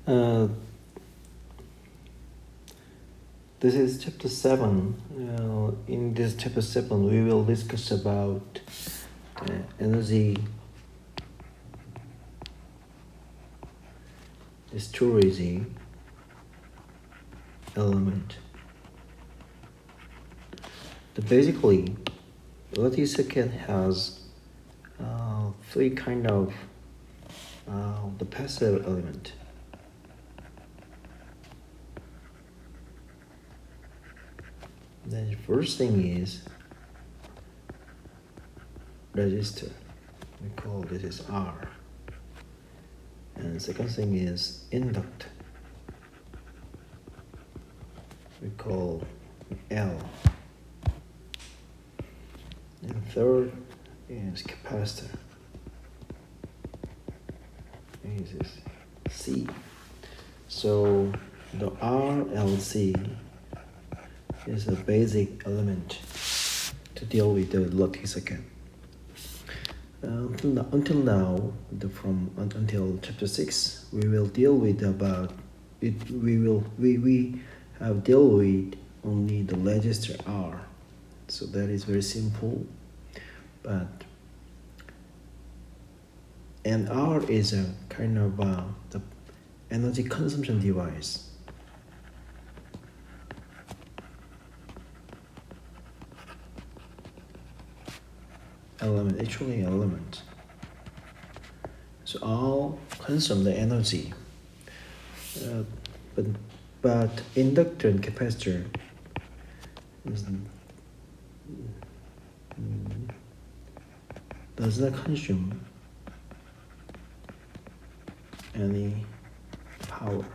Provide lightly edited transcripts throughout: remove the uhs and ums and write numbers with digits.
Uh, this is chapter 7. In this chapter 7, we will discuss about energy storage element. Basically, electric circuit has three kind of the passive element. Then the first thing is resistor. We call this is R. And the second thing is inductor. We call L. And third is capacitor. This is C. So the RLC is a basic element to deal with the electric circuit. Until now, until chapter 6, we will deal with about it. We have dealt with only the resistor R, so that is very simple. But and R is a kind of the energy consumption device. Element. So all consume the energy, but inductor and capacitor does not consume any power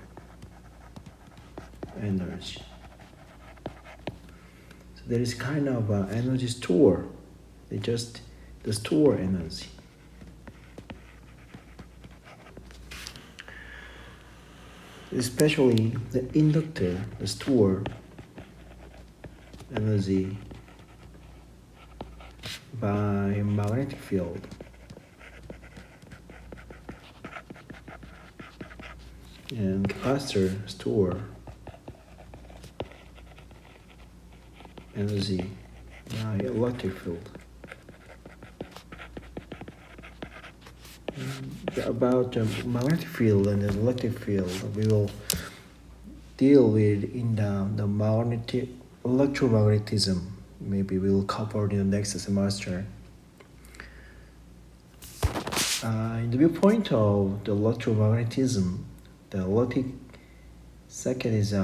energy. So there is kind of energy store. They store energy. Especially the inductor, store energy by magnetic field. And capacitor store energy by electric field. About the magnetic field and the electric field, we will deal with in the electromagnetism. Maybe we will cover in the next semester. In the viewpoint of the electromagnetism, the electric circuit is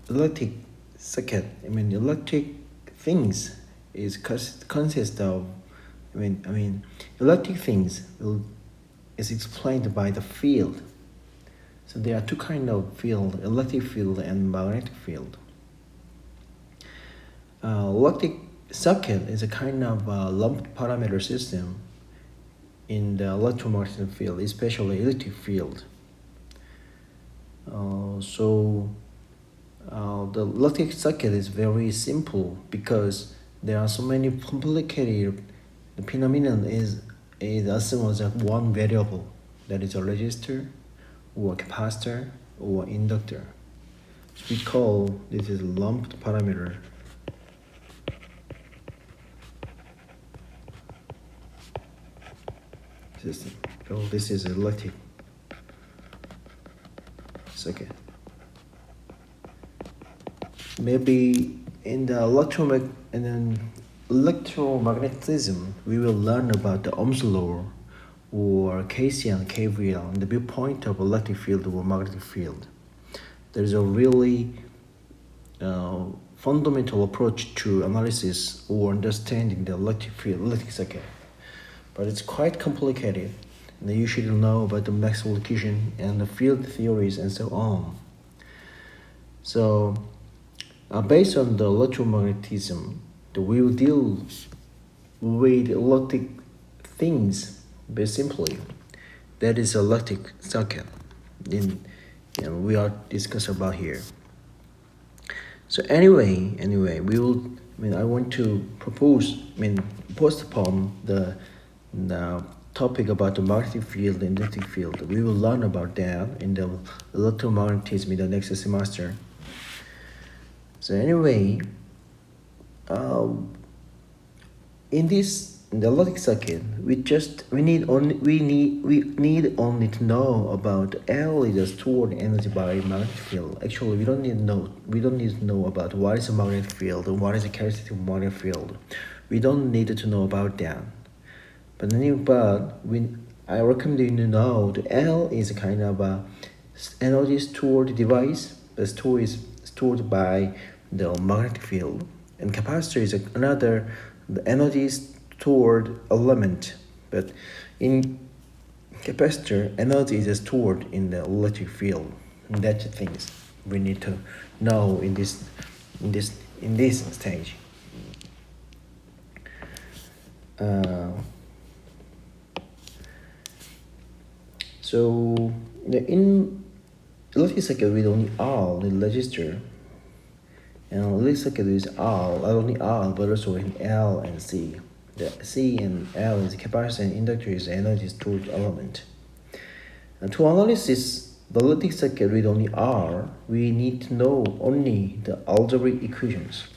electric circuit. Electric things consist of. Electric things is explained by the field. So there are two kinds of field: electric field and magnetic field. Electric circuit is a kind of lumped parameter system in the electromagnetic field, especially electric field. The electric circuit is very simple because there are so many complicated. The phenomenon is as simple as one variable, that is a resistor or a capacitor or inductor. So we call this is lumped parameter system. So this is electric circuit. Maybe in the electromagnetism, we will learn about the Ohm's law or KCL, KVL in the viewpoint of electric field or magnetic field. There is a really fundamental approach to analysis or understanding the electric circuit, but it's quite complicated. And you should know about the Maxwell equation and the field theories and so on. So, based on the electromagnetism, we will deal with electric things very simply. That is electric circuit. We are discussing about here. So anyway, we will. I want to postpone the topic about the magnetic field and electric field. We will learn about that in the electromagnetism in the next semester. So anyway, in the electric circuit, we need only to know about L is the stored energy by magnetic field. Actually, we don't need to know about what is a magnetic field and what is a characteristic of magnetic field. We don't need to know about that. I recommend you to know the L is a kind of a energy stored device. The store is stored by the magnetic field, and capacitor is another the energy stored element. But in capacitor, energy is stored in the electric field. And that's the things we need to know in this stage. So in electric circuit with only R in the register, and electric circuit is R, not only R but also in L and C. The C and L is capacitor and inductor is energy storage element. And to analyze the electric circuit with only R, we need to know only the algebraic equations.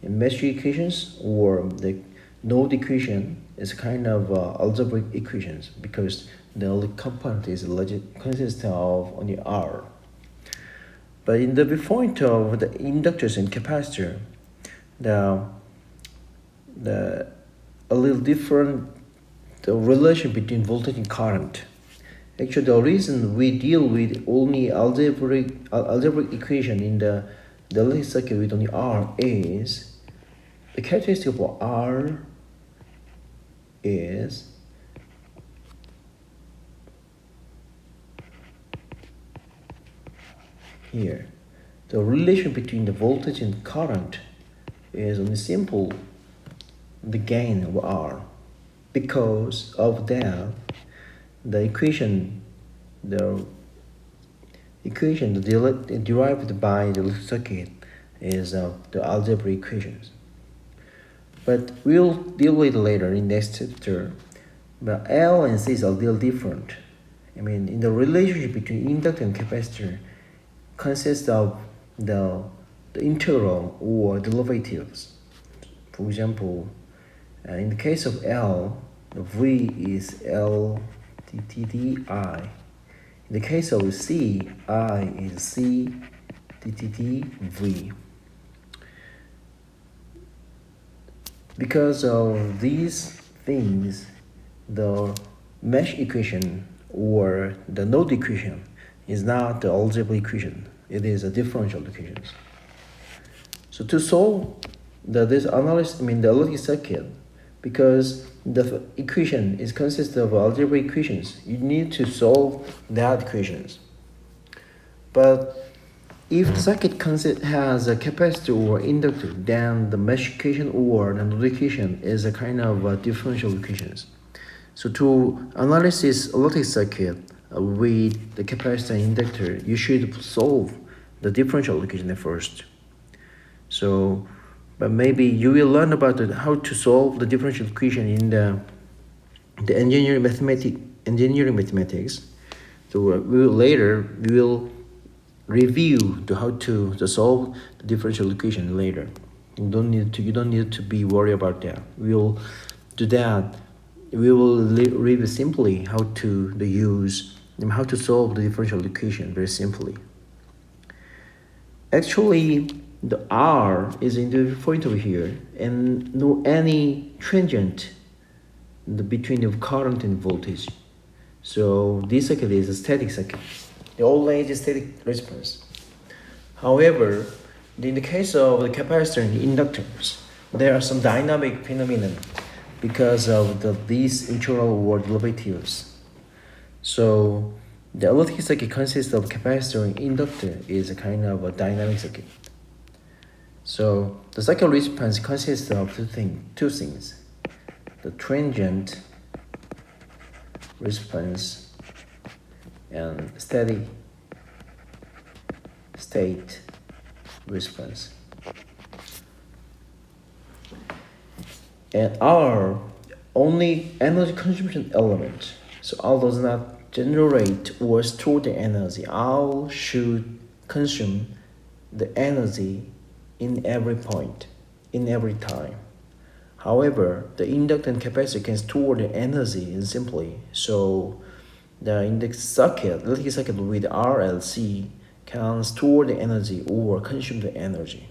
And mesh equations or the node equation is kind of algebraic equations because the only component consists of only R. But in the viewpoint of the inductors and capacitor, a little different the relation between voltage and current. Actually, the reason we deal with only algebraic equation in the electric circuit with only R is the characteristic of R is here. The relation between the voltage and current is only simple the gain of R. Because of that, the equation derived by the electric circuit is the algebraic equations. But we'll deal with it later in next chapter. But L and C are a little different. I mean, in the relationship between inductor and capacitor consists of the integral or derivatives. For example, in the case of L, the V is L dTd I. In the case of C, I is C dTd V. Because of these things, the mesh equation or the node equation is not the algebraic equation. It is a differential equation. So to solve the electric circuit, because the equation consists of algebraic equations, you need to solve that equations. But if the circuit has a capacitor or inductor, then the mesh equation or the node equation is a kind of differential equations. So to analyze electric circuit with the capacitor and inductor, you should solve the differential equation first. So, but maybe you will learn about how to solve the differential equation in the engineering mathematics. So we will review how to solve the differential equation later. You don't need to be worried about that. We'll do that. We will review simply how to solve the differential equation very simply. Actually, the R is in the point over here, and no any tangent between the current and voltage. So this circuit is a static circuit. The always is static response. However, in the case of the capacitor and the inductors, there are some dynamic phenomena because of these integral or derivatives. So the electric circuit consists of capacitor and inductor is a kind of a dynamic circuit. So the cycle response consists of two things. The transient response and steady state response. And R only energy consumption element. So all does not generate or store the energy. All should consume the energy in every point, in every time. However, the inductor and capacitor can store the energy simply. So the inductor circuit, electric circuit with RLC can store the energy or consume the energy.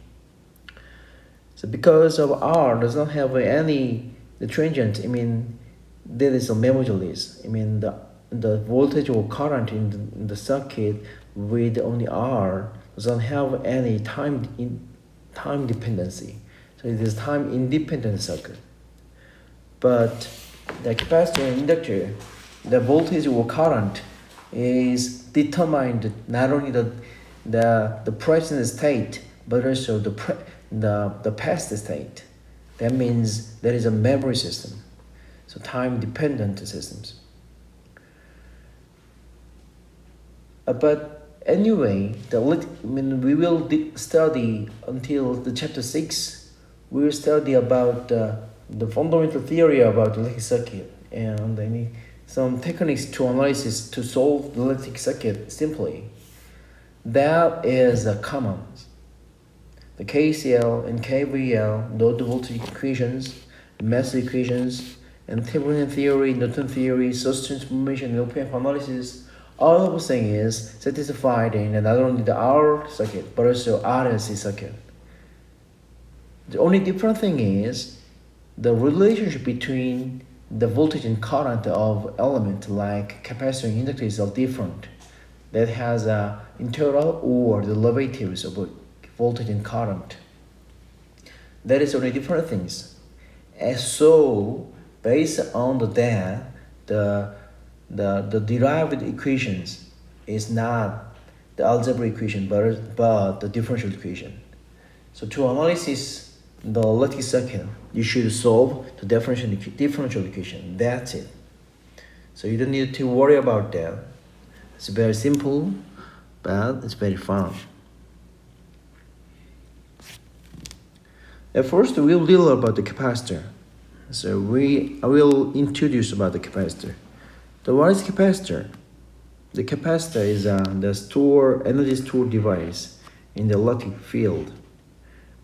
So because of R does not have any the transient, there is a measureless. The voltage or current in the circuit with only R doesn't have any time dependency. So it is time independent circuit. But the capacitor and inductor, the voltage or current is determined not only the present state but also the past state. That means there is a memory system, so time dependent systems. But anyway, we will study until the chapter 6. We will study about the fundamental theory about electric circuit and some techniques to analysis to solve the electric circuit simply. That is common. The KCL and KVL, node voltage equations, mass equations, and Thevenin theory, Newton theory, source transformation, and OPF analysis, all of the thing is satisfied in not only the R circuit but also RLC circuit. The only different thing is the relationship between the voltage and current of element like capacitor and inductors are different. That has a integral or the derivatives of voltage and current. That is only different things. And so based on that, the derived equations is not the algebra equation but the differential equation. So to analysis the electric circuit, you should solve the differential equation. That's it. So you don't need to worry about that. It's very simple, but it's very fun. At first, we'll deal about the capacitor. So I will introduce about the capacitor. So what is capacitor? The capacitor is the energy store device in the electric field.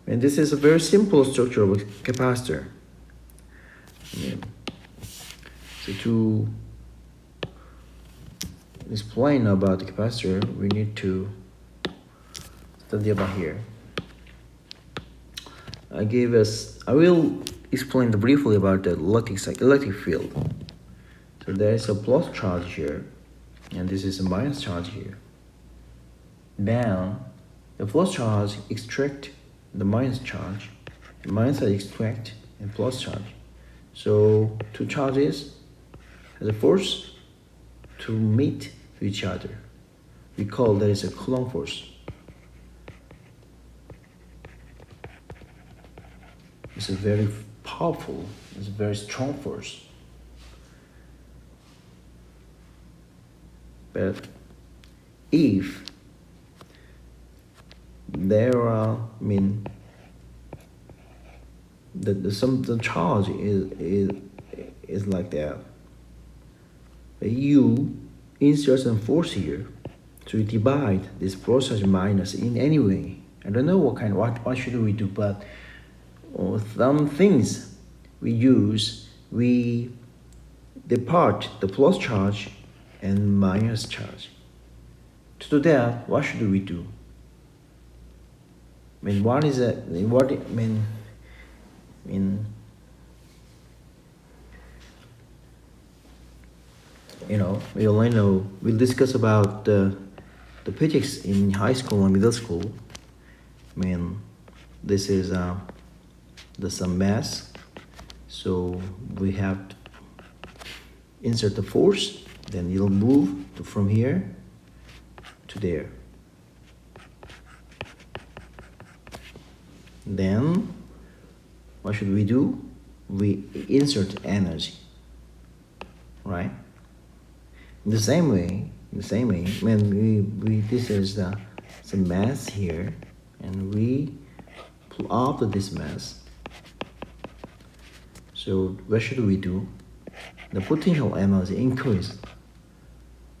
And this is a very simple structure of a capacitor. So to explain about the capacitor, we need to study about here. I will explain briefly about the electric field. So there is a plus charge here, and this is a minus charge here. Now, the plus charge extract the minus charge, and minus charge extract and plus charge. So two charges has a force to meet each other. We call that is a Coulomb force. It's a very powerful, it's a very strong force. But if there are, the charge is like that. But you insert some force here to divide this plus charge minus in any way. I don't know what should we do, but some things we depart the plus charge and minus charge. To do that, what should we do? What is it? We'll discuss about the physics in high school and middle school. This is some mass. So we have to insert the force, then it'll move from here to there. Then what should we do? We insert energy, right? In the same way, when this is some mass here, and we pull out this mass. So So what should we do? The potential energy increased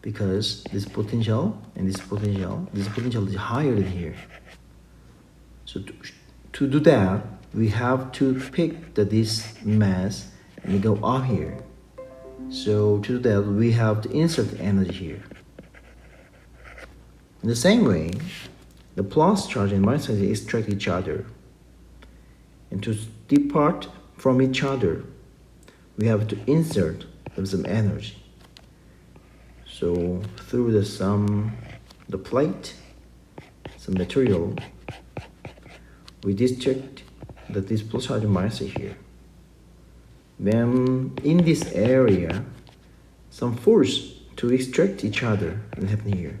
because this potential is higher than here. So to do that, we have to pick this mass and go up here. So to do that, we have to insert the energy here. In the same way, the plus charge and minus charge extract each other. And to depart from each other, we have to insert some energy. So through the plate, some material, we discharge this plus charge and minus here. Then in this area, some force to extract each other will happen here.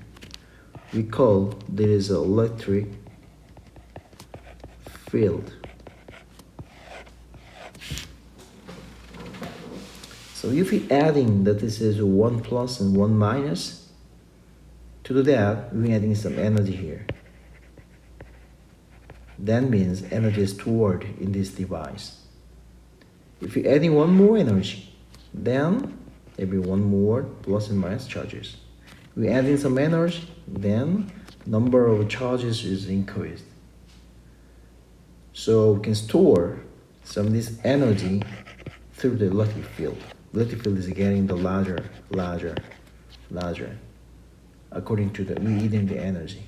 We call this electric field. So if we adding that this is 1 plus and 1 minus, to do that, we're adding some energy here. That means energy is stored in this device. If we're adding one more energy, then there will be one more plus and minus charges. We're adding some energy, then number of charges is increased. So we can store some of this energy through the electric field. Electric field is getting the larger, according to we eating the energy.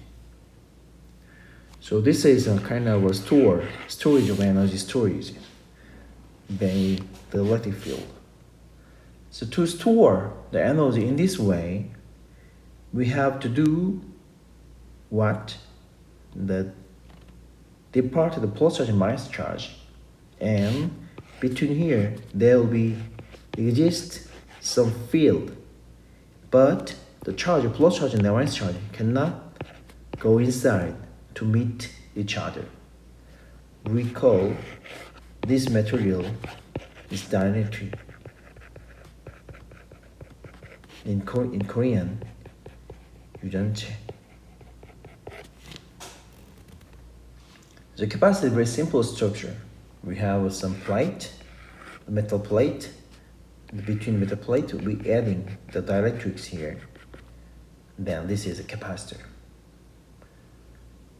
So this is a kind of a storage of energy storage by the electric field. So to store the energy in this way, we have to do what? Depart the plus charge and minus charge, and between here there will exist some field, but the charge, plus charge and the minus charge, cannot go inside to meet each other. We call this material is dielectric. In Korean, 유전체. The capacitor is a very simple structure. We have some plate, a metal plate. Between metal plate, we adding the dielectrics here. Then this is a capacitor.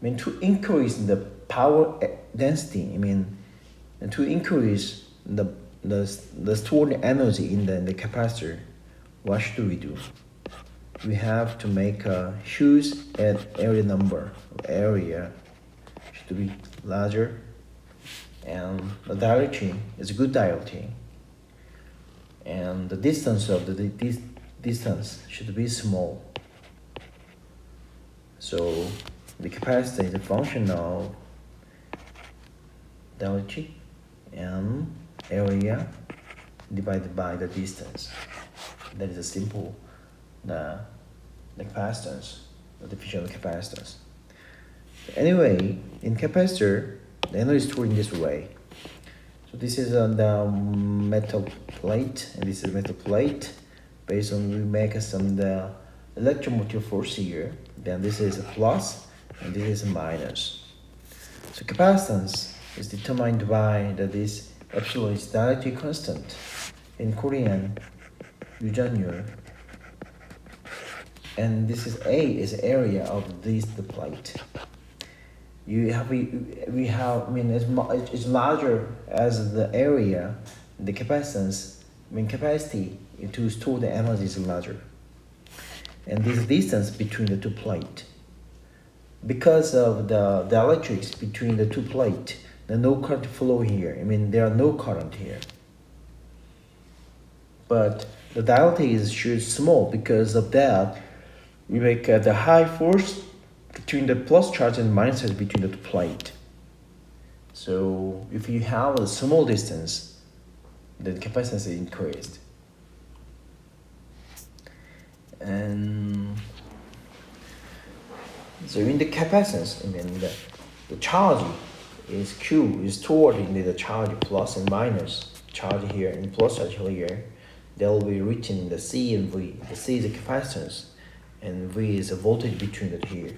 To increase the power density, to increase the stored energy in the capacitor, what should we do? We have to make a huge area number. Area should be larger, and the dielectric is a good dielectric, and the distance of this distance should be small. So the capacitor is a function of dielectric and area divided by the distance. That is a simple the capacitance, the definition of capacitance. Anyway, in capacitor, the energy is stored in this way. So this is the metal plate, and this is metal plate. Based on we make some the electromotive force here. Then this is a plus, and this is a minus. So capacitance is determined by this epsilon is dielectric constant. In Korean, 유전율. And this is A is area of the plate. It's larger as the area, the capacitance, capacity to store the energy is larger. And this distance between the two plates. Because of the electrics between the two plates, there's no current flow here. There are no current here. But the dielectric is small. Because of that, we make the high force between the plus charge and minus charge between the two plates. So if you have a small distance, the capacitance is increased. And so in the capacitance, the charge is Q is stored in the charge plus and minus charge here and plus charge here. They will be written in the C and V. The C is the capacitance, and V is the voltage between the here.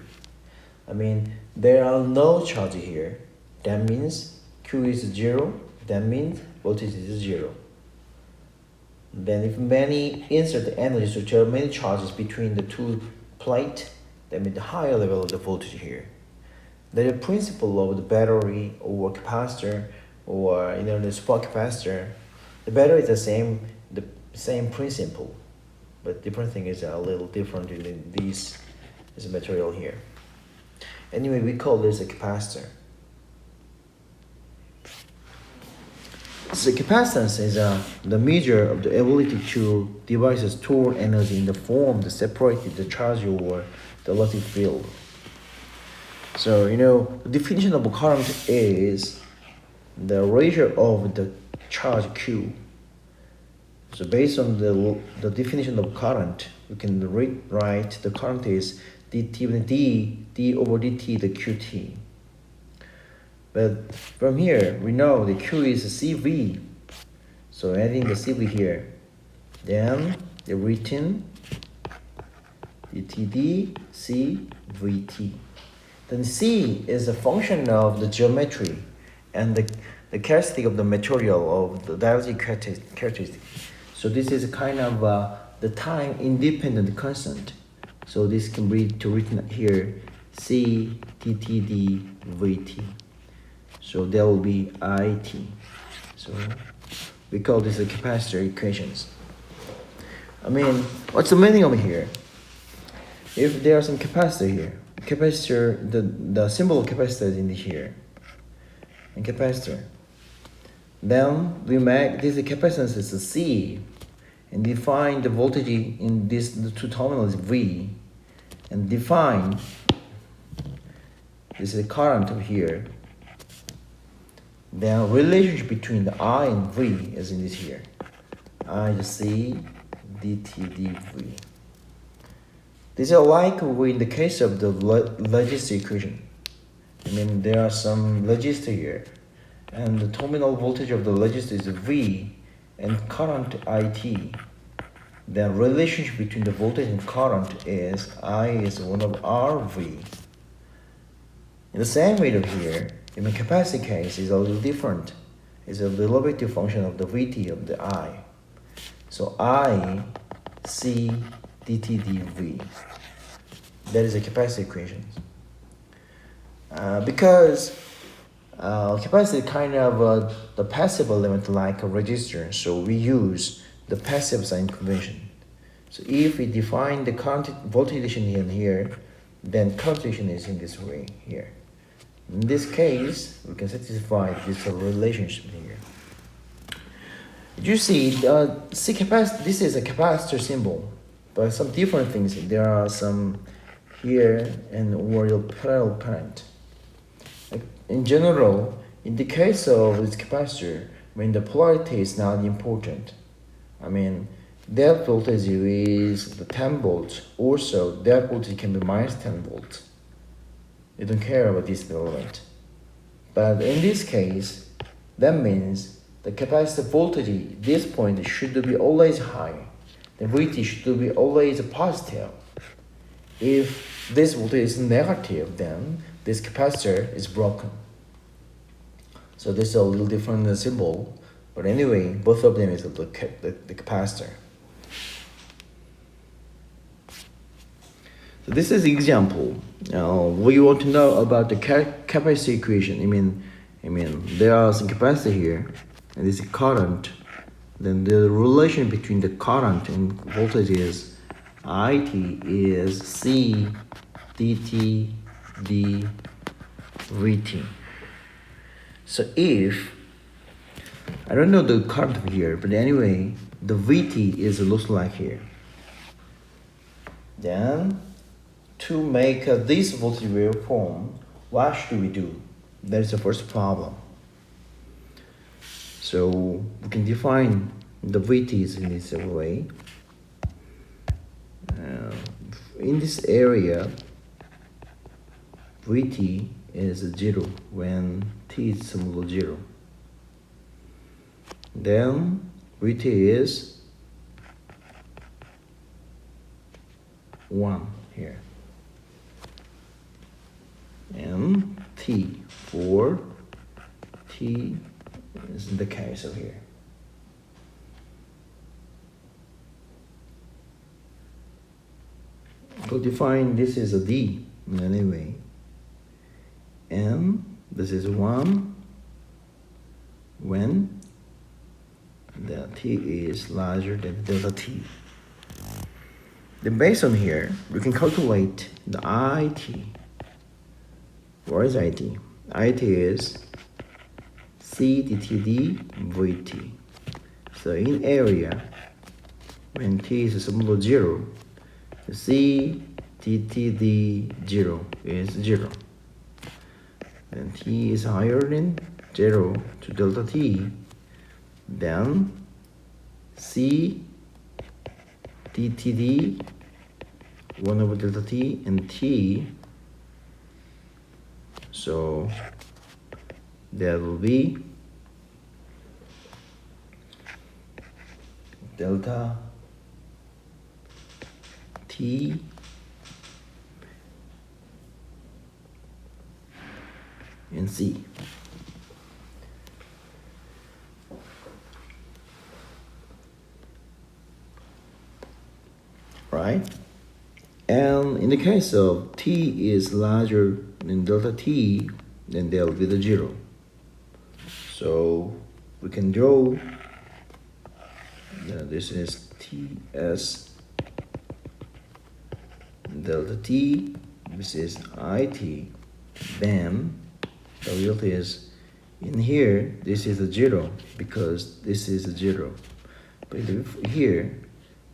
There are no charge here. That means Q is 0. That means voltage is 0. Then if many insert energy, so there are many charges between the two plates, that means the higher level of the voltage here. The principle of the battery or capacitor or the spot capacitor, the battery is the same principle, but different thing is a little different in this material here. Anyway, we call this a capacitor. So capacitance is the measure of the ability to devices store energy in the form that separated the charge or the electric field. So the definition of current is the ratio of the charge Q. So based on the definition of current, we can write the current is d over dt the qt. But from here we know the Q is CV. So adding the CV here, then the written dTd CVT. Then C is a function of the geometry and the characteristic of the material of the dielectric characteristic. So this is kind of the time independent constant. So this can be written here C dTd VT. So there will be IT. So we call this the capacitor equations. I mean, what's the meaning over here? If there are some capacitor here, capacitor, the symbol of capacitor is in here, and capacitor. Then we make this capacitance is a C, and define the voltage in the two terminals V, and define this is the current over here. The relationship between the I and V is in this here. I C dt dV. This is like in the case of the resistor equation. I mean, there are some resistor here, and the terminal voltage of the resistor is V, and current IT. The relationship between the voltage and current is I is 1 over RV. In the same way of here, in the capacity case, is a little different. It's a derivative function of the Vt of the I. So I C dt dV. That is a capacity equation. Because capacity is kind of the passive element like a resistor, so we use the passive sign convention. So if we define the current voltage in here, then current is in this way here. In this case, we can satisfy this relationship here. You see, this is a capacitor symbol, but some different things. There are some here and or parallel current. In general, in the case of this capacitor, when the polarity is not important, I mean, that voltage is the 10 volts. Also, that voltage can be minus 10 volts. You don't care about this element. But in this case, that means the capacitor voltage, this point should be always high. The voltage should be always positive. If this voltage is negative, then this capacitor is broken. So this is a little different symbol, but anyway, both of them is the capacitor. So this is example. We want to know about the capacity equation. I mean, there are some capacitor here, and this is current. Then the relation between the current and voltage is IT is C dt d VT. So if I don't know the current here, but anyway, the VT is looks like here. Then to make this voltage waveform, what should we do? That is the first problem. So we can define the VTs in this way. In this area, Vt is 0 when t is similar to 0. Then Vt is 1 here. And t for t This is the case over here. We'll define this is a D anyway, and this is 1 when the T is larger than delta T. Then based on here, we can calculate the IT. What is IT? IT is C dTd Vt. So in area, when T is smaller than 0, C dTd 0 is 0. When T is higher than 0 to delta T, then C dTd 1 over delta T and T, so that will be delta T and C. Right? And in the case of T is larger than delta T, then there will be the 0. So we can draw this is Ts delta T, this is IT, then the result is in here this is a 0 because this is a 0, but here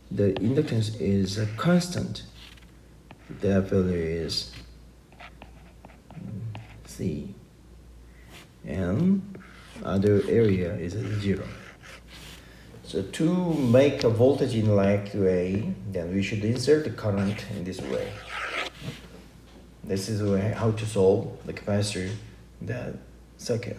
the inductance is a constant. That value is C, and other area is a 0. So to make a voltage in like way, then we should insert the current in this way. This is how to solve the capacitor that circuit.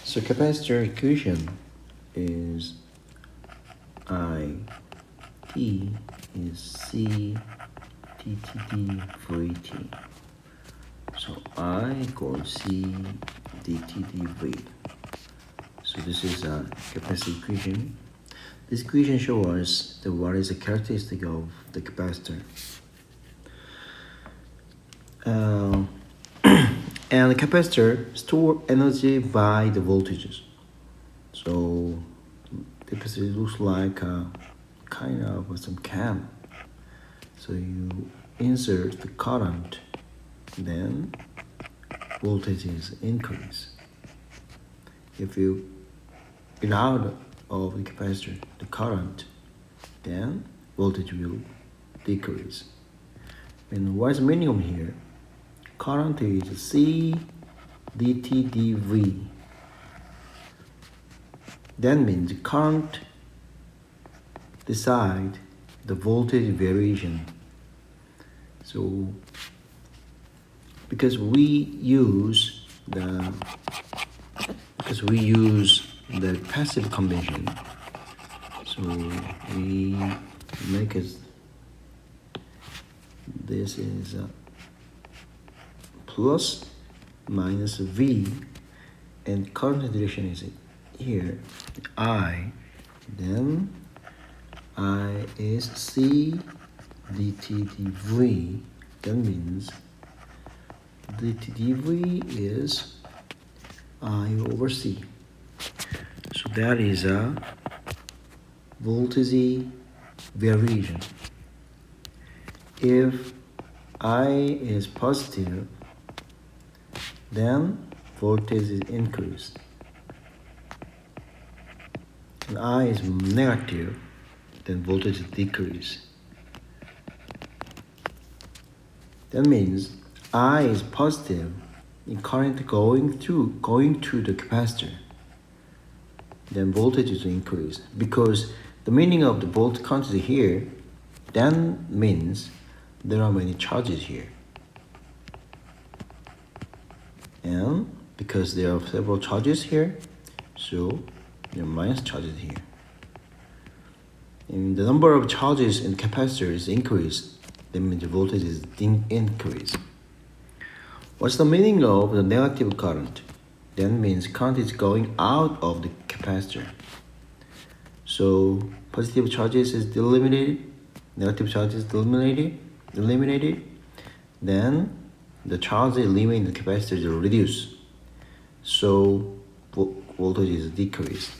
So capacitor equation is I T is C dTd Vt. So I equals C dTd V. So this is a capacitor equation. This equation shows us what is the characteristic of the capacitor. And the capacitor store energy by the voltages. So the capacitor looks like a kind of some can. So you insert the current, then voltage is increase. If you get out of the capacitor the current, then voltage will decrease. And what's the minimum here? Current is C dTdV. That means current decide the voltage variation. So because we use the passive convention, so we make it, this is plus minus V, and current direction is here I, then I is C dTdV. That means dTdV is I over C. So that is a voltage variation. If I is positive, then voltage is increased. And I is negative, then voltage is decreased. That means I is positive in current going to the capacitor, then voltage is increased. Because the meaning of the volt quantity here then means there are many charges here. And because there are several charges here, so there are minus charges here. And the number of charges in capacitor is increased, that means the voltage is increased. What's the meaning of the negative current? That means current is going out of the capacitor. So positive charges is eliminated, negative charges is eliminated. Then the charge element in the capacitor is reduced. So voltage is decreased.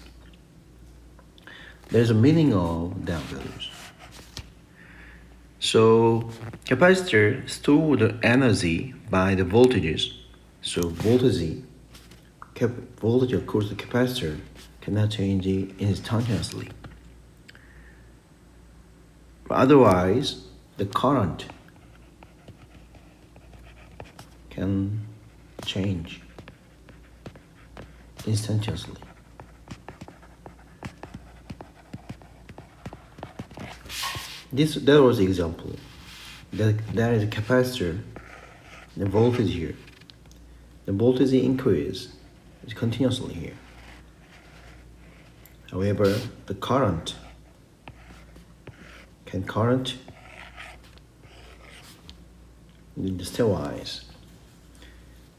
There's a meaning of that values. So capacitor store the energy by the voltages. So voltage of course the capacitor cannot change instantaneously. Otherwise, the current can change instantaneously. That was the example. There is a capacitor, the voltage here. The voltage increase is continuously here. However, the current in the stepwise.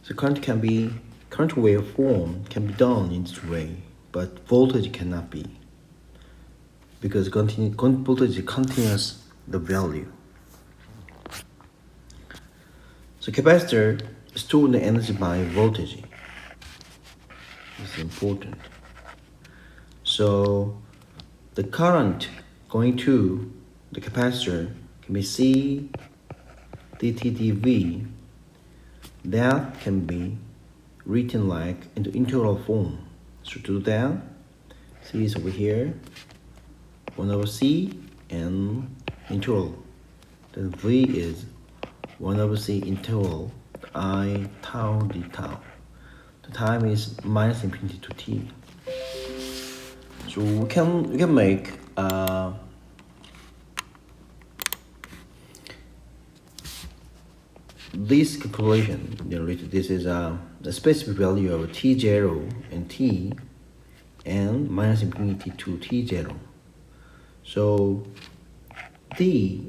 So current waveform can be done in this way, but voltage cannot be, because voltage continues the value. So capacitor store the energy by voltage. This is important. So the current going to the capacitor can be C dt dV. That can be written like into integral form. So to do that, C is over here, 1 over C and integral. Then V is 1 over C integral I tau d tau. The time is minus infinity to t. So we can make this calculation. This is the specific value of t0 and t and minus infinity to t0. So t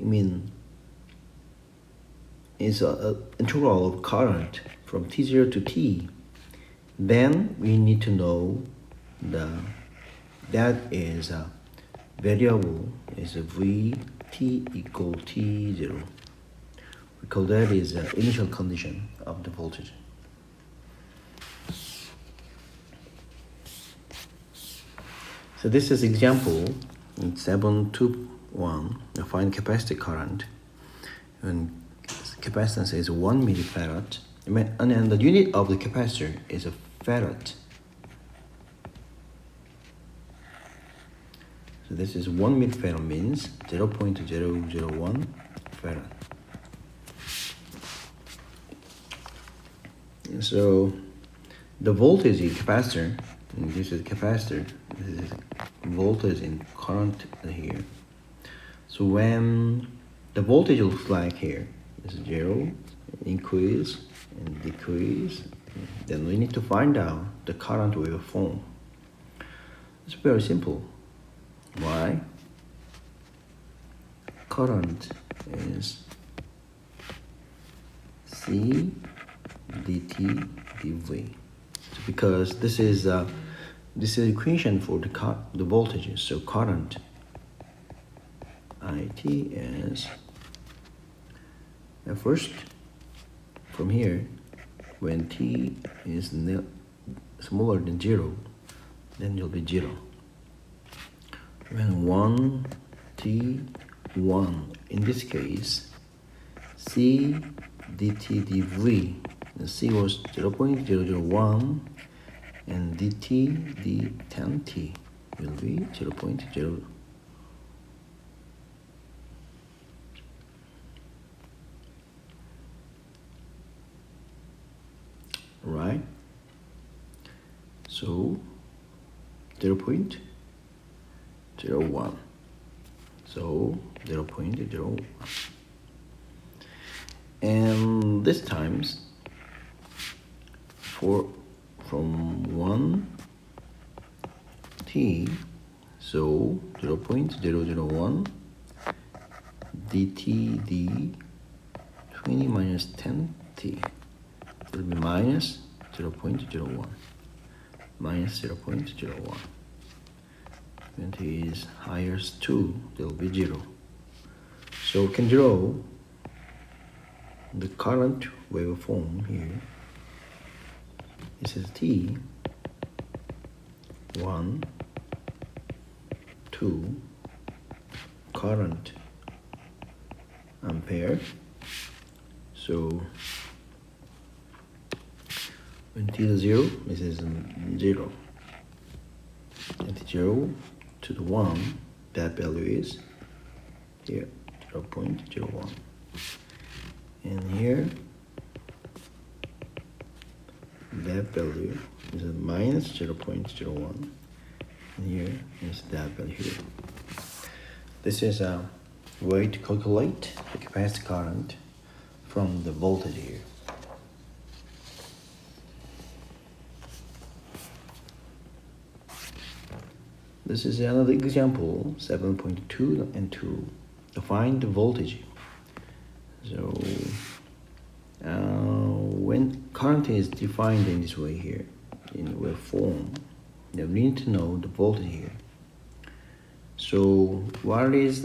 is an integral of current from t0 to t. Then we need to know that is a variable is a Vt equal t0. Because that is the initial condition of the voltage. So this is example in Ch07-1. Find capacitor current, and capacitance is 1 millifarad, and then the unit of the capacitor is a farad. So this is 1 millifarad means 0.001 farad. So the voltage in capacitor, and this is capacitor, this is voltage in current here. So when the voltage looks like here, is 0, increase and decrease, then we need to find out the current waveform. It's very simple. Why? Current is C dt dV. So because this is equation for the voltages. So current IT is first from here, when t is smaller than 0, then you'll be 0. When 1 t1, in this case, C dt dV, the C was 0.001 and dt d 10t will be 0.0. Right? So 0.01. So 0.01. And this times from 1 t So 0.001 dt d 20 minus 10t will be minus 0.01 minus 0.01. When t is higher as 2, there will be 0. So we can draw the current waveform here. This is t 1, 2, current ampere. So when t is 0, this is 0. And 0 to the 1, that value is here 0.01. And here, that value is a minus 0.01. And here is that value here. This is a way to calculate the capacity current from the voltage here. This is another example, 7.2 and 2. To find the voltage. So when current is defined in this way here, in waveform, then we need to know the voltage here. So what is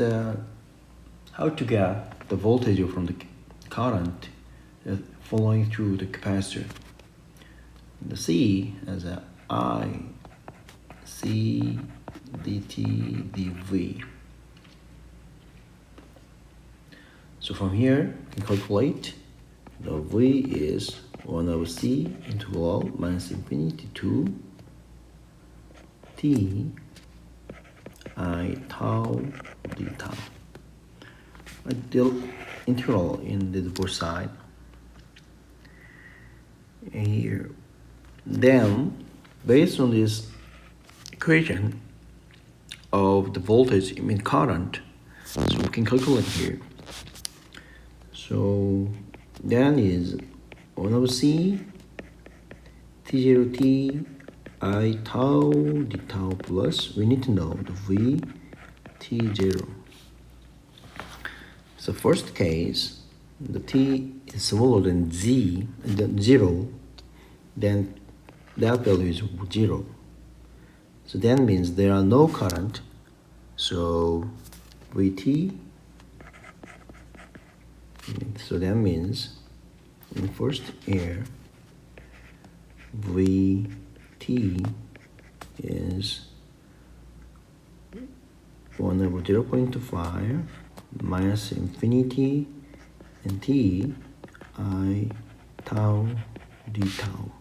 how to get the voltage from the current flowing through the capacitor? The C as a I C dt dV. So from here, you can calculate the V is 1 over C into L minus infinity to T I tau d tau. I deal integral in the both side. And here. Then, based on this equation of the voltage in current, so we can calculate here. So that is 1 over C T0 I tau d tau plus, we need to know the V T0. So first case, the T is smaller than Z, the 0, then that value is 0. So that means there are no current. So Vt, so that means in first air, Vt is 1 over 0.5 minus infinity and T I tau d tau.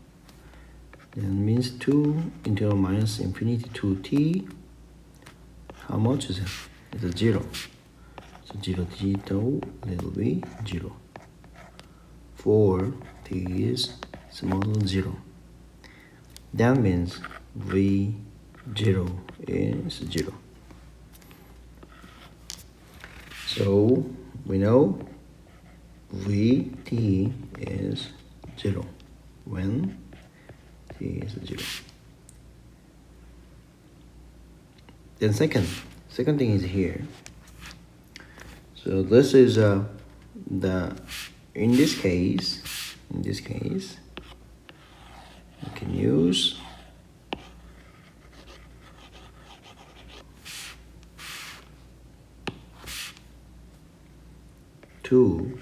That means 2 into minus infinity to T. How much is it? It's a 0. So 0 t tau, that will be 0. For T is smaller than 0. That means V0 is 0. So we know Vt is 0 when T is 0. Then second thing is here. So this is in this case you can use two,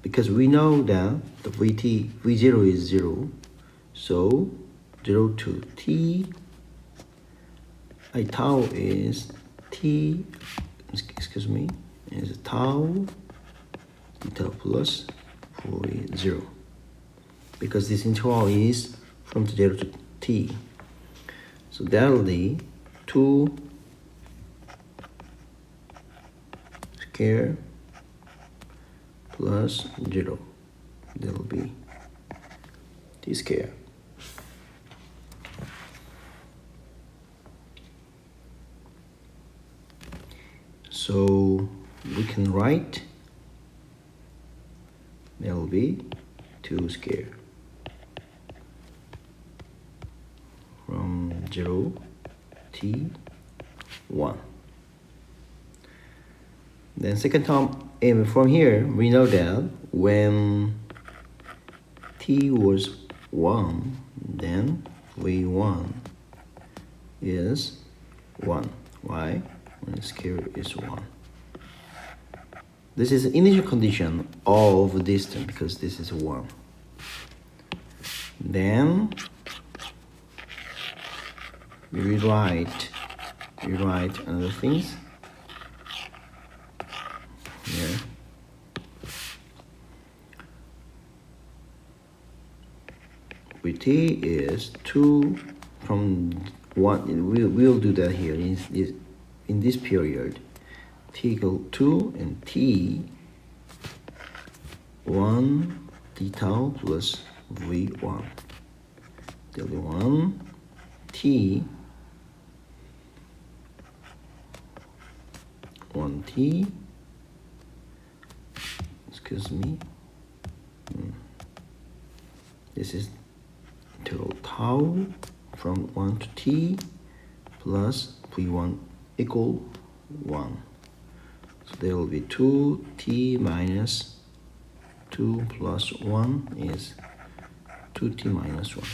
because we know that the V0 is 0, so 0 to T I tau is T, excuse me, is tau plus 0, because this interval is from 0 to T. So that will be 2 square plus 0. That will be T square. So we can write that will be 2 square from 0 T 1. Then second term, and from here we know that when t was 1, then v1 is 1. Why? When its carrier is 1. This is the initial condition of this term because this is 1. Then we rewrite another things here. With t is 2 from 1. We'll do that here in this period. T equal 2 and t 1 t tau plus v1 w1 t 1t, excuse me, this is total tau from 1 to t plus v1 equal 1. So there will be 2t minus 2 plus 1 is 2t minus 1.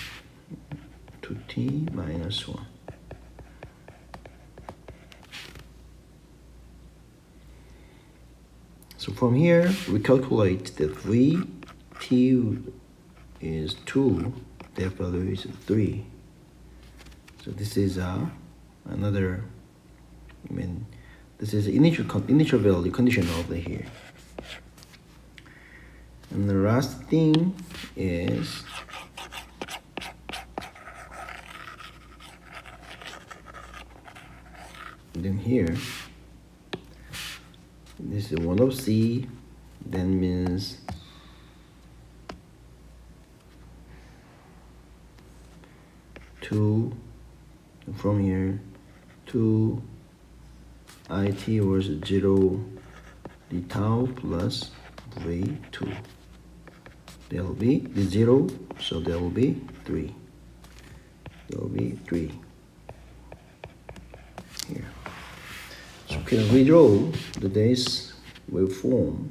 2t minus 1. So from here, we calculate that Vt is 2, their value is 3. So this is another, this is the initial value condition over here. And the last thing is then here, this is 1 of c, then means two from here 2 it was 0 d tau plus v2. There will be the 0, so there will be 3. There will be 3 here. So we can redraw the days waveform.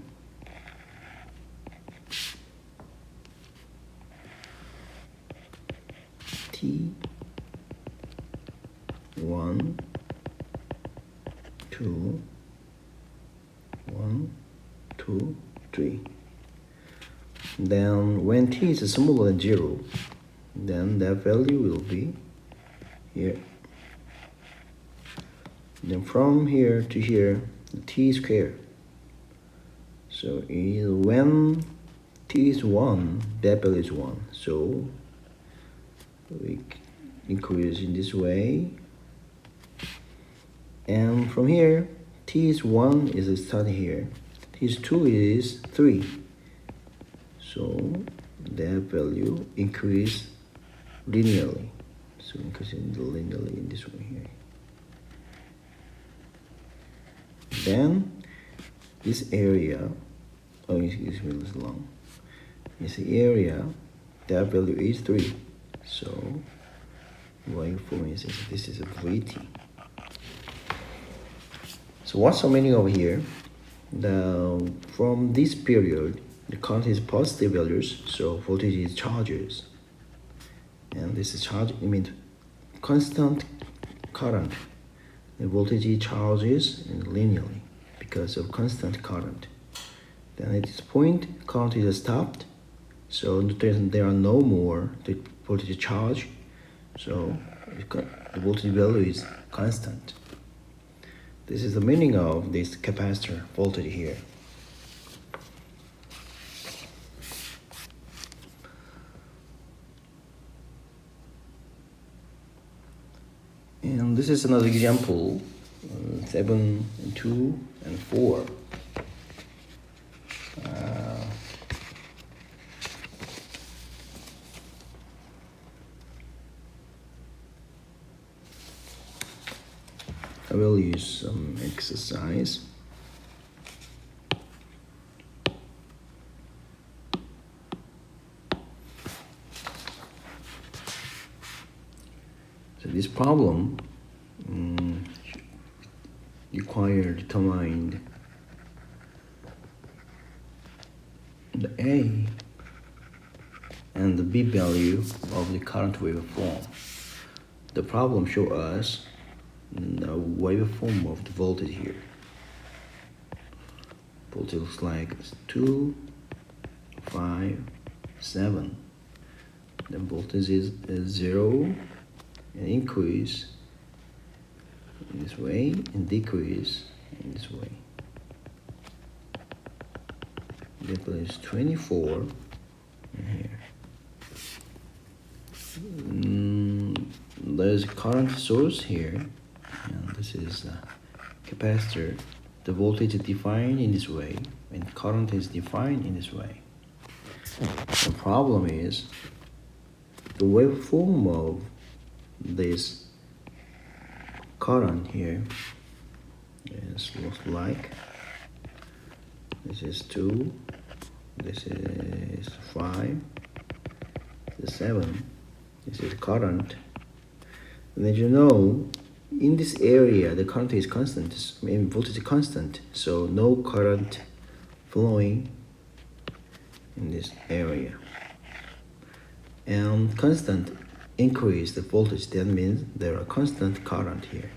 T 1 2 1 2 3. Then when t is smaller than 0, then that value will be here. Then from here to here, the t squared. So when t is 1, that value is 1. So we increase in this way. And from here, t is 1 is starting here. T is 2 is 3. So that value increase linearly. So increasing linearly in this way here. Then this area, excuse me, this long. This area, that value is 3. So waveform is this is a Vt. So what's the meaning over here? From this period, the current is positive values, so voltage is charges. And this is charge, it means constant current. The voltage charges linearly because of constant current. Then at this point, current is stopped, so there are no more the voltage charge, so the voltage value is constant. This is the meaning of this capacitor voltage here. And this is another example, 7, 2, and 4. I will use some exercise. So this problem require determine the A and the B value of the current waveform. The problem shows us the waveform of the voltage here. Voltage looks like 2, 5, 7. The voltage is 0 and increase in this way and decrease in this way. The place 24 in here. There's a current source here, and this is a capacitor. The voltage is defined in this way, and current is defined in this way. The problem is the waveform of this current here looks like this is 2, this is 5, this is 7, this is current. And as you know, in this area the current is constant, voltage is constant, so no current flowing in this area. And constant increase the voltage, that means there are constant current here.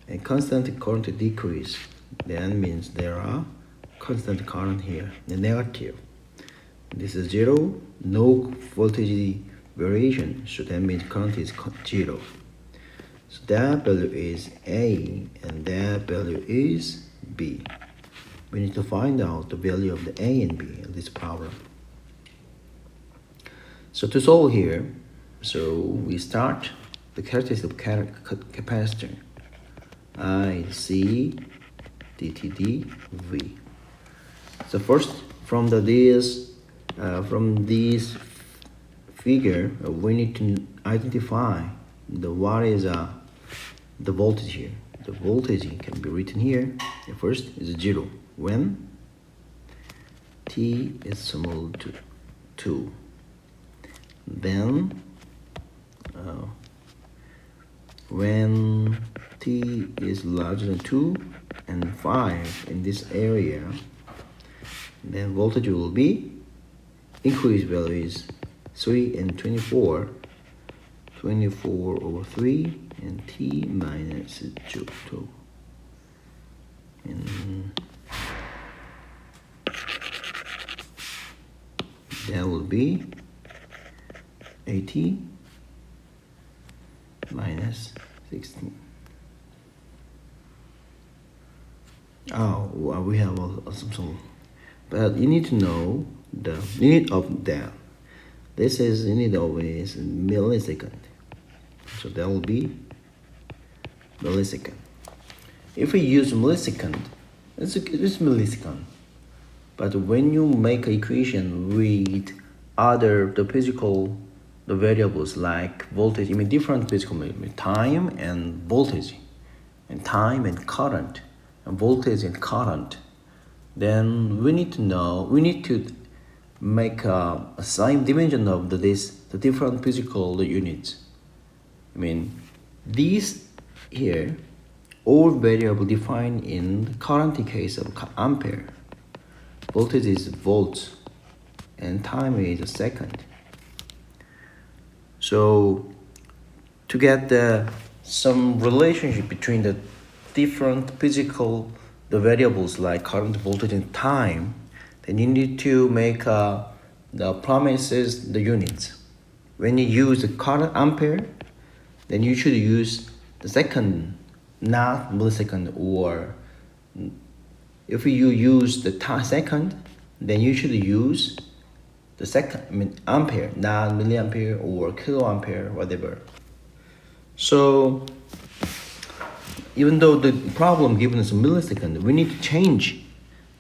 And constant current decrease, that means there are constant current here, the negative. This is 0, no voltage variation, so that means current is 0. So that value is A and that value is B. We need to find out the value of the A and B in this problem. So to solve here, so we start the characteristic of capacitor. I, C, DTD, V. So first, from this figure, we need to identify what is the voltage here. The voltage can be written here. The first is 0 when T is small to 2. Then when T is larger than 2 and 5 in this area, then voltage will be increased value is 3 and 24 over 3 and T minus 2. And that will be 80 minus 16. Oh, well, we have some, but you need to know the unit of that. This is unit of is millisecond, so that will be millisecond. If we use millisecond, it's millisecond. But when you make an equation with the variables like voltage, different physical time and voltage, and time and current, and voltage and current, then we need to make a same dimension of the different physical units. These here, all variable defined in current case of ampere, voltage is volts, and time is a second. So to get some relationship between the different physical variables like current, voltage, and time, then you need to make the promises, the units. When you use the current ampere, then you should use the second, not millisecond. Or if you use the second, then you should use the second, ampere, not milliampere or kiloampere, whatever. So even though the problem given is a millisecond, we need to change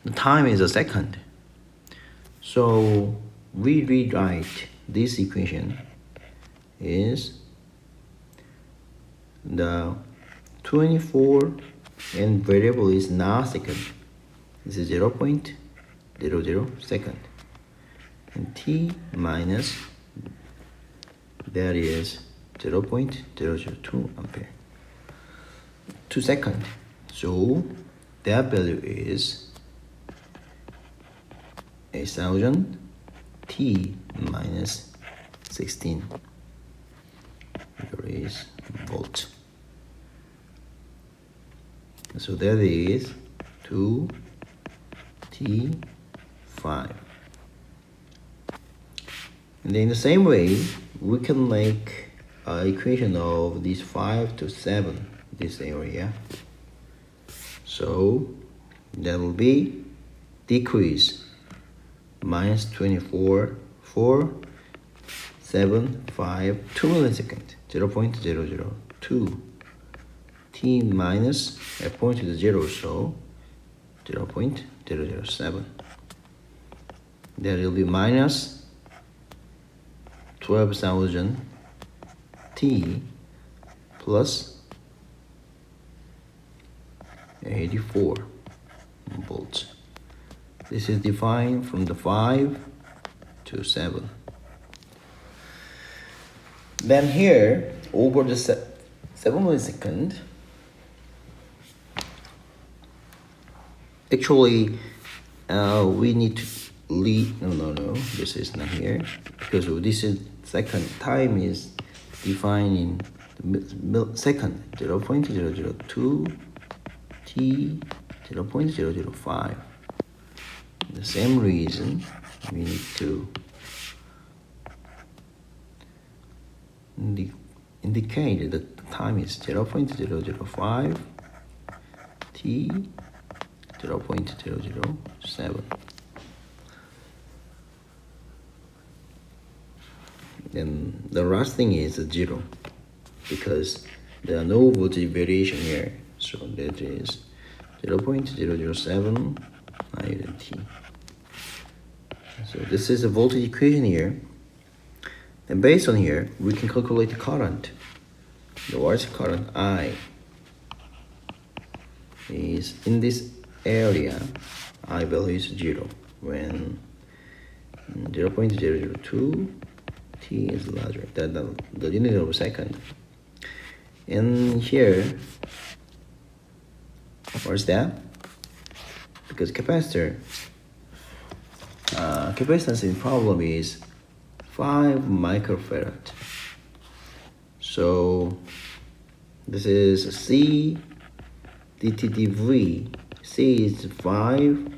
the time is a second. So we rewrite this equation is the 24 and variable is not second. This is 0.00 second. And T minus, that is 0.002 ampere. 2 seconds. So that value is 8,000 T minus 16 degrees volt. So that is 2T5. And in the same way, we can make an equation of this 5 to 7, this area. So that will be decrease minus 24, 4, 7, 5, 2 milliseconds, 0.002. T minus a point to the 0, so 0.007. That will be minus 12,000 T plus 84 volts. This is defined from the 5 to 7. Then here, over the 7 millisecond, actually we need to lead, no, this is not here, because this is second, time is defined in the second, 0.002 T 0.005. The same reason we need to indicate that the time is 0.005 T 0.007. Then the last thing is 0, because there are no voltage variation here, so that is 0.007 higher T. So this is the voltage equation here. And based on here, we can calculate the current. The what's current I is in this area. I value is 0 when 0.002 T is larger than the unit of a second. And here, what's that? Because capacitance in problem is 5 microfarad. So this is C dTdV. C is 5,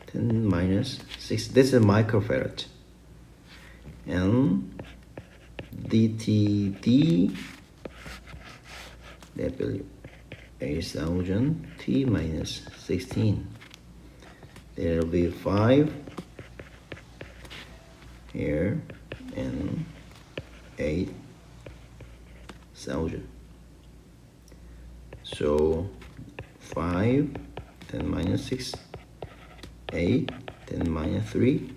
10 minus 6. This is microfarad. And dTd, that value 8,000 T minus 16. There will be 5 here and 8,000. So 5, 10 minus 6, 8, 10 minus 3,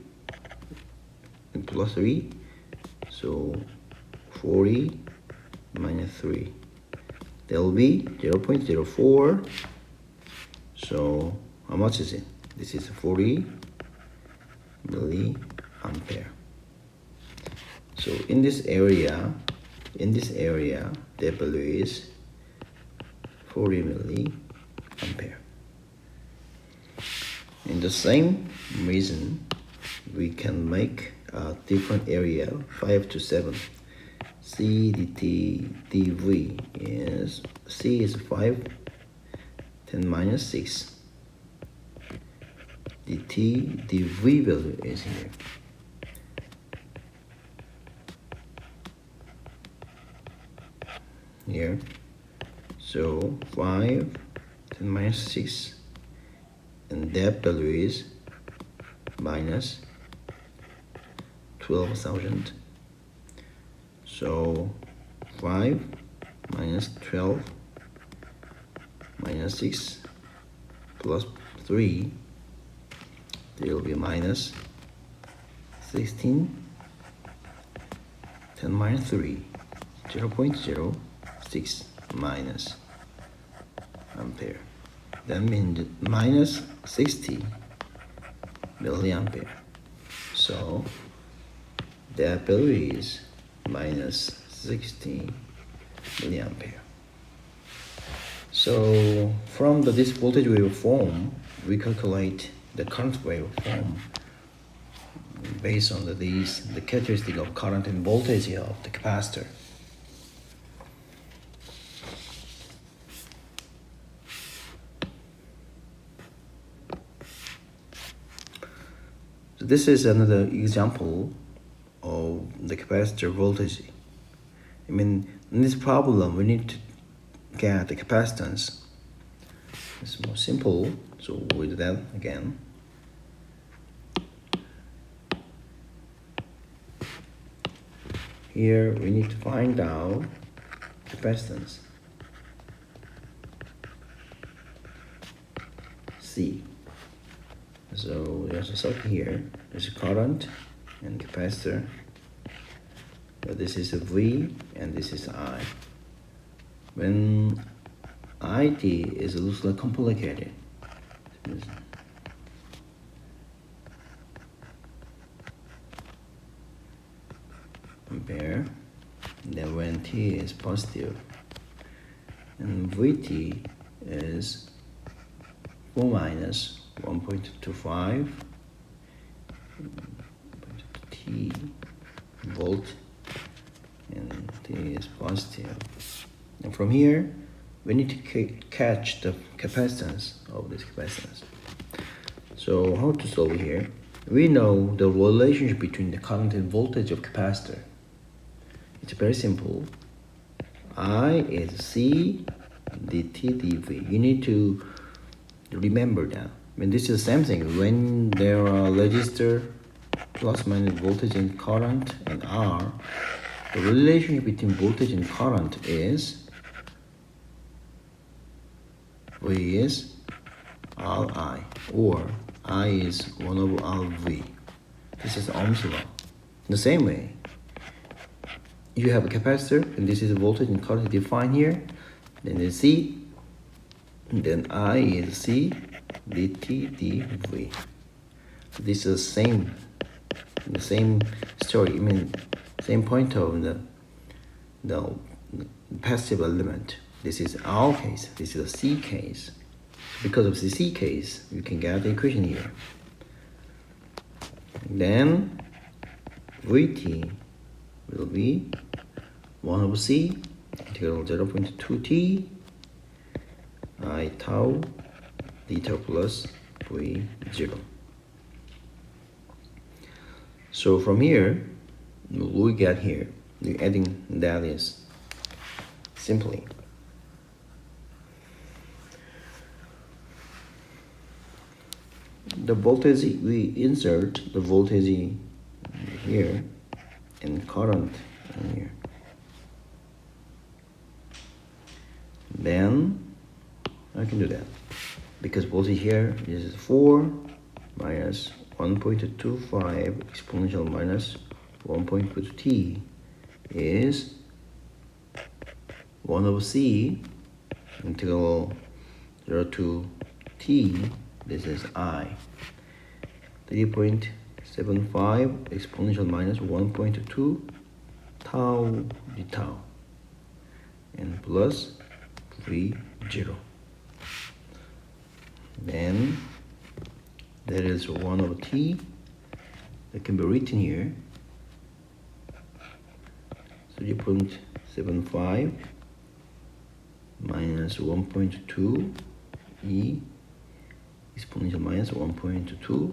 and plus 3, so 40 minus 3. There will be 0.04. So how much is it? This is 40 milliampere. So in this area, the value is 40 milliampere. In the same reason, we can make a different area, 5 to 7. C dV is, C is 5, 10 minus 6. dV value is here. Here. So 5, 10 minus 6. And that value is minus 12,000. So 5 minus 12 minus 6 plus 3, there will be minus 16, 10 minus 3, 0.06 minus ampere. That means minus 60 milliampere. So that value is minus 60 milliampere. So from this voltage waveform, we calculate the current waveform based on the characteristic of current and voltage of the capacitor. So this is another example of the capacitor voltage. In this problem, we need to get the capacitance. It's more simple, so we'll do that again. Here we need to find out capacitance C. So there's a circuit here, there's a current and capacitor. So this is a V and this is I. When IT is loosely complicated, ampere, then when T is positive, and VT is 4 minus 1.25 T volt, and T is positive. And from here, we need to catch the capacitance of this capacitance. So how to solve here? We know the relationship between the current and voltage of capacitor. It's very simple. I is C dt dV. You need to remember that. This is the same thing. When there are resistor, plus minus voltage and current, and R, the relationship between voltage and current is V is Ri, or I is 1 over Rv. This is Ohm's law. In the same way, you have a capacitor, and this is voltage and current defined here. Then it's C, and then I is C dt dV. This is the same story. Same point of the passive element. This is R case, this is a C case. Because of the C case, you can get the equation here. Then Vt will be 1 over C integral 0.2t I tau d tau plus V0. So from here, we get here, the adding that is simply the voltage, we insert the voltage here and current in here. Then I can do that because voltage here is 4 minus 1.25 exponential minus 1.2t is 1 over C integral 0 to t. This is I. 3.75 exponential minus 1.2 tau d tau and plus V0. Then there is 1 over t that can be written here. 3.75 minus 1.2 e exponential minus 1.2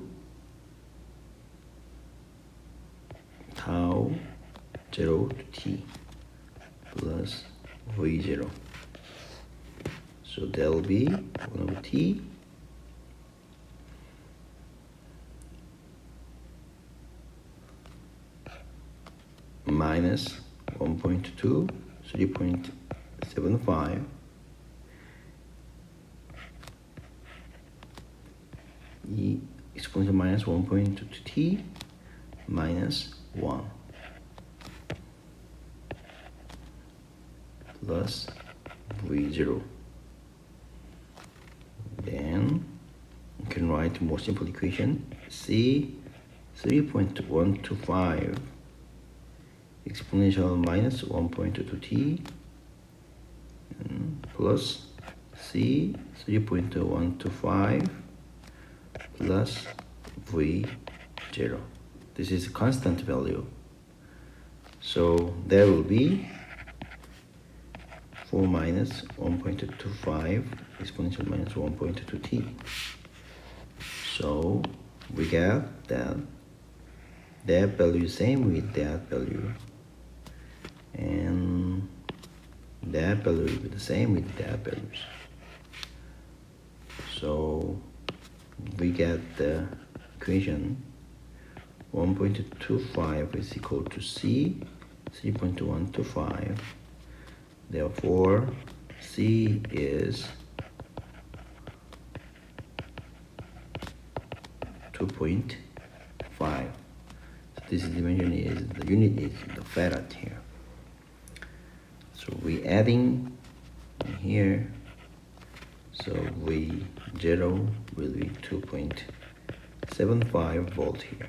tau 0 to t plus V0. So that will be 1 over t minus 1.2, 3.75 e exponential minus 1.2t minus 1 plus V0. Then you can write more simple equation. C 3.125 exponential minus 1.2t plus C 3.125 plus V0. This is a constant value. So there will be 4 minus 1.25 exponential minus 1.2t. So we get that value is same with that value, and that value will be the same with that values. So we get the equation 1.25 is equal to C 3.125. Therefore, C is 2.5. So this dimension is the unit is the farad here. So we adding here. So V0 will be 2.75 volt here.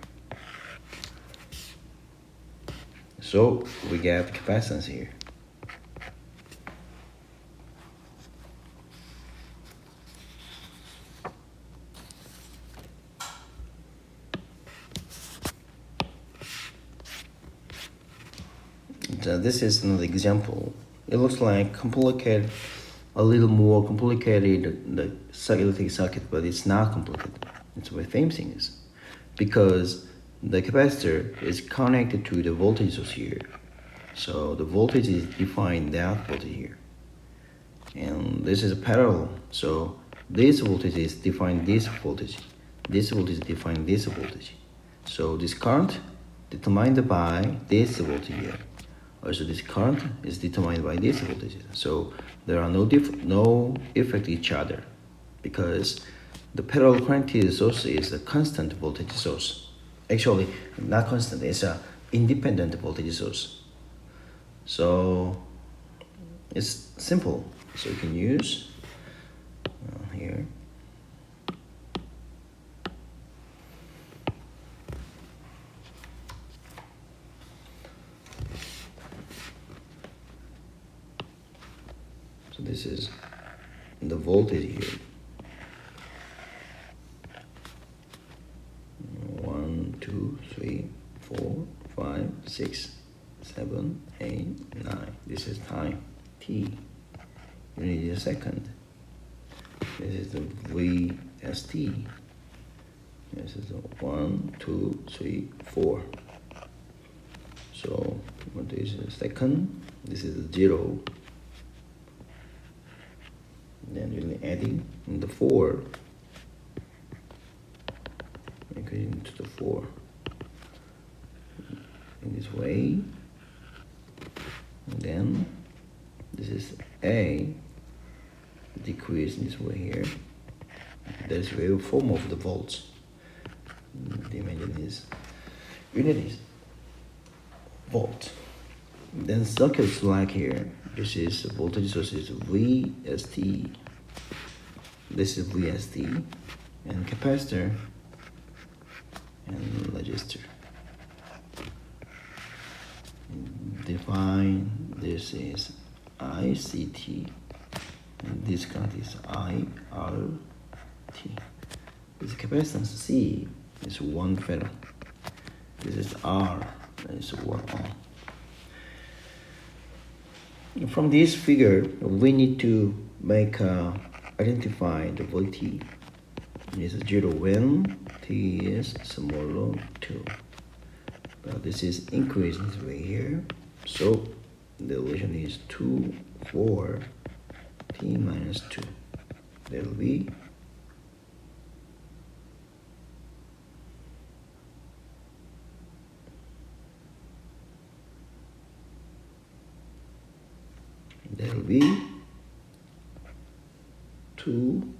So we get capacitance here. So this is another example. It looks like complicated, a little more complicated the electric circuit, but it's not complicated. It's what famous thing is, because the capacitor is connected to the voltage source here. So the voltage is defined that voltage here, and this is parallel. So this voltage is defined this voltage. This voltage defined this voltage. So this current determined by this voltage here. Also, this current is determined by this voltage. So there are no effect each other, because the parallel current source is a constant voltage source. Actually, not constant, it's a independent voltage source. So it's simple. So you can use here. So this is the voltage here. 1, 2, 3, 4, 5, 6, 7, 8, 9. This is time t. Unit is a second. This is the VST. This is the 1, 2, 3, 4. So what is a second? This is a 0. Then you're adding the 4, equating to the 4 in this way. And then this is A, decrease in this way here. There's waveform of the volts. The dimension is unit is volt. Then circuits like here. This is voltage source is VST. This is VST, and capacitor and resistor. Define this is ICT, and this current is IRT. This capacitance C is 1 farad. This is R, is 1 ohm. From this figure, we need to make identify the voltage. It is 0 when t is smaller 2. This is increasing this way here. So the relation is 2, 4, t minus 2. There will be there will be 2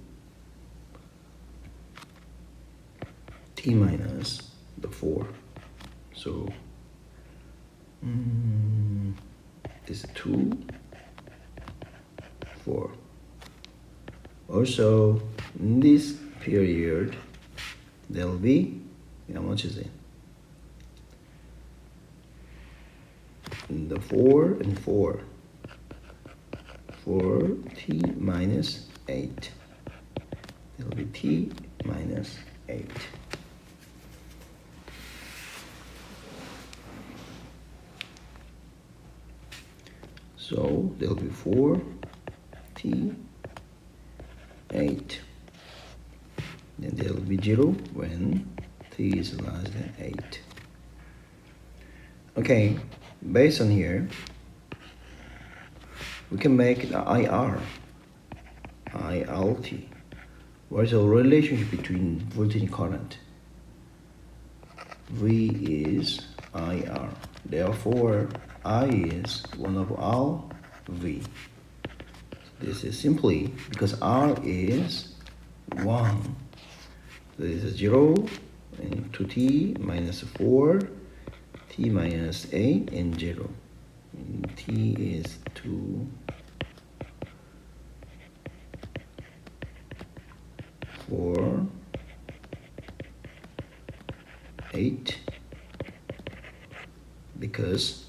t minus the 4. So this 2, 4. Also, in this period, there will be, how much is it? The 4 and 4. 4t minus 8. It will be t minus 8. So there will be 4 t 8. Then there will be 0 when t is less than 8. Okay, based on here, we can make the IR, ILT. What is the relationship between voltage and current? V is IR. Therefore, I is 1 over R V. This is simply because R is 1. This is 0 and 2t minus 4, t minus 8 and 0. And t is 2, 4, 8, because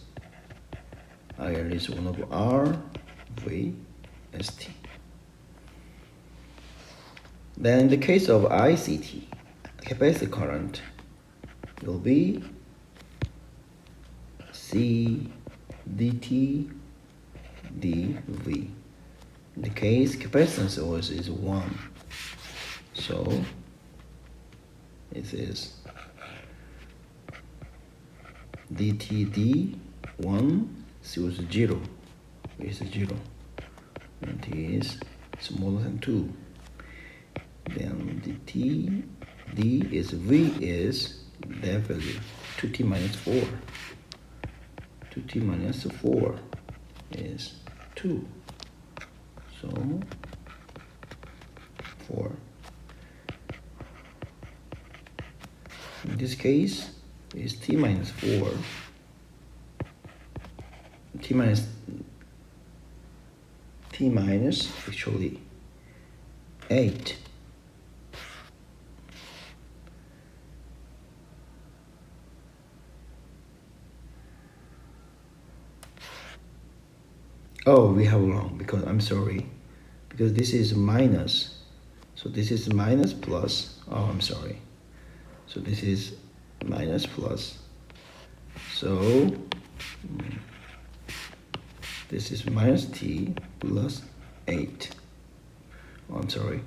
IR is 1 over R V ST. Then in the case of ICT, capacitor current will be C dt dV. In the case capacitance always is 1. So it is dt d1 equals 0. Is 0. And t is smaller than 2. Then dt d is v is that value 2t minus 4. 2t minus 4 is 2. So 4. In this case is t minus 4. T minus actually 8. Oh, we have wrong because I'm sorry, because this is minus, so this is minus plus. Oh, I'm sorry. So this is minus plus. So this is minus t plus 8. Oh, I'm sorry.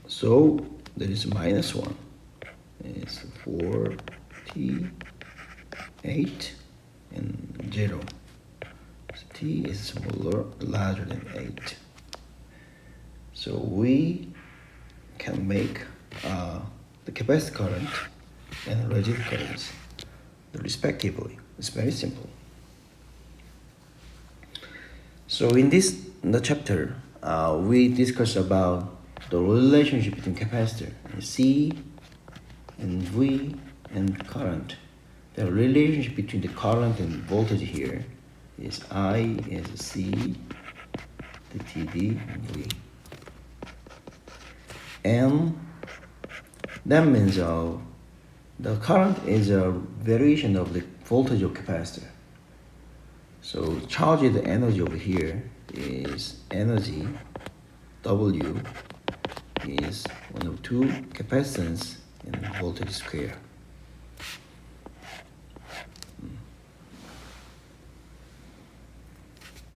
So there is minus 1. It's 4t 8 and 0. So t is smaller, larger than 8. So we can make the capacitor current and resistor currents respectively. It's very simple. So in the chapter, we discussed about the relationship between capacitor and C and V and current. The relationship between the current and voltage here is I is C, the TD, V. And that means the current is a variation of the voltage of capacitor. So charge the energy over here is energy W is 1 over 2 capacitance and voltage square.